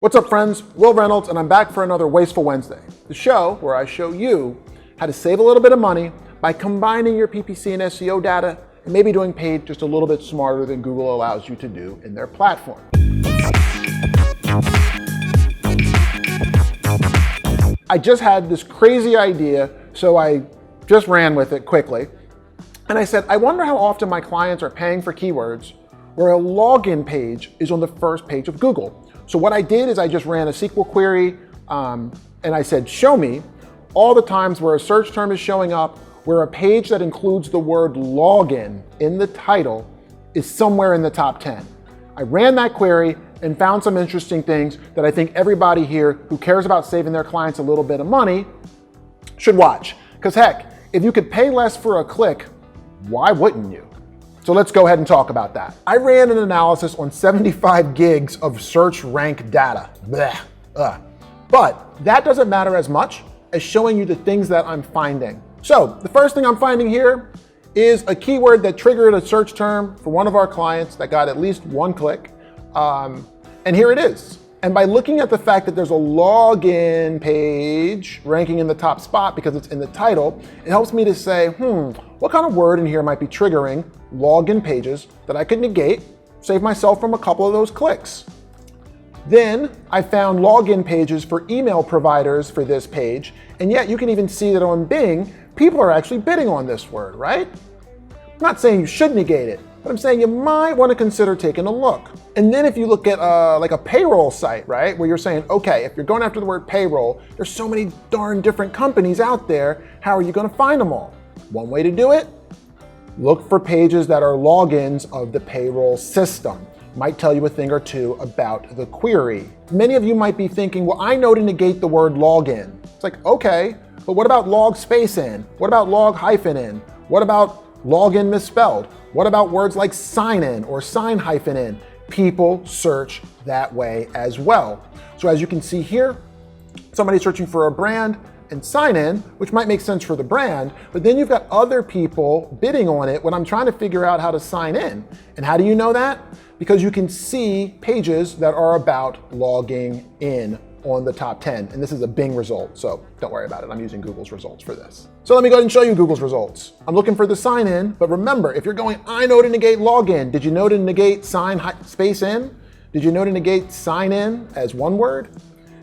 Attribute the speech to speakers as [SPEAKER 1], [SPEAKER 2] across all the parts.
[SPEAKER 1] What's up, friends? Will Reynolds, and I'm back for another Wasteful Wednesday, the show where I show you how to save a little bit of money by combining your PPC and SEO data and maybe doing paid just a little bit smarter than Google allows you to do in their platform. I just had this crazy idea, so I just ran with it quickly. And I said, I wonder how often my clients are paying for keywords where a login page is on the first page of Google. So what I did is I just ran a SQL query and I said, show me all the times where a search term is showing up where a page that includes the word login in the title is somewhere in the top 10. I ran that query and found some interesting things that I think everybody here who cares about saving their clients a little bit of money should watch. Because heck, if you could pay less for a click, why wouldn't you? So let's go ahead and talk about that. I ran an analysis on 75 gigs of search rank data. But that doesn't matter as much as showing you the things that I'm finding. So the first thing I'm finding here is a keyword that triggered a search term for one of our clients that got at least one click. And here it is. And by looking at the fact that there's a login page ranking in the top spot because it's in the title, it helps me to say, what kind of word in here might be triggering login pages that I could negate, save myself from a couple of those clicks. Then I found login pages for email providers for this page, and yet you can even see that on Bing, people are actually bidding on this word, right? I'm not saying you should negate it, but I'm saying you might want to consider taking a look. And then if you look at like a payroll site, right, where you're saying, okay, if you're going after the word payroll, there's so many darn different companies out there, how are you going to find them all? One way to do it, look for pages that are logins of the payroll system. Might tell you a thing or two about the query. Many of you might be thinking, well, I know to negate the word login. It's like, okay, but what about log space in? What about log hyphen in? What about login misspelled? What about words like sign in or sign hyphen in? People search that way as well. So as you can see here, somebody's searching for a brand and sign in, which might make sense for the brand, but then you've got other people bidding on it when I'm trying to figure out how to sign in. And how do you know that? Because you can see pages that are about logging in on the top 10. And this is a Bing result, so don't worry about it. I'm using Google's results for this. So let me go ahead and show you Google's results. I'm looking for the sign in, but remember, if you're going, I know to negate login, did you know to negate sign space in? Did you know to negate sign in as one word?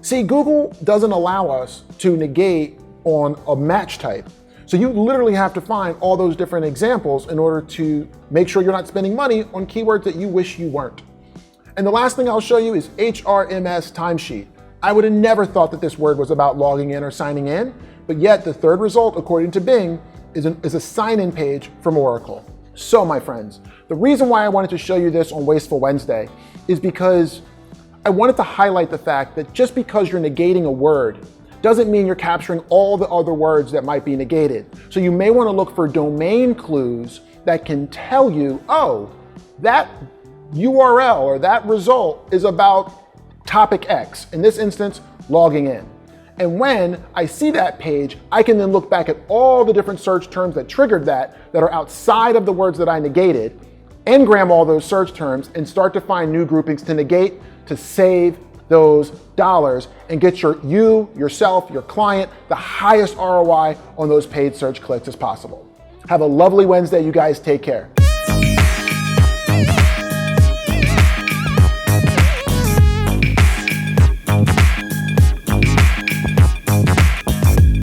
[SPEAKER 1] See, Google doesn't allow us to negate on a match type. So you literally have to find all those different examples in order to make sure you're not spending money on keywords that you wish you weren't. And the last thing I'll show you is HRMS timesheet. I would have never thought that this word was about logging in or signing in, but yet the third result, according to Bing, is a sign-in page from Oracle. So my friends, the reason why I wanted to show you this on Wasteful Wednesday is because I wanted to highlight the fact that just because you're negating a word doesn't mean you're capturing all the other words that might be negated. So you may want to look for domain clues that can tell you, oh, that URL or that result is about topic X, in this instance, logging in. And when I see that page, I can then look back at all the different search terms that triggered that are outside of the words that I negated, engram all those search terms, and start to find new groupings to negate to save those dollars and get yourself, your client, the highest ROI on those paid search clicks as possible. Have a lovely Wednesday, you guys. Take care.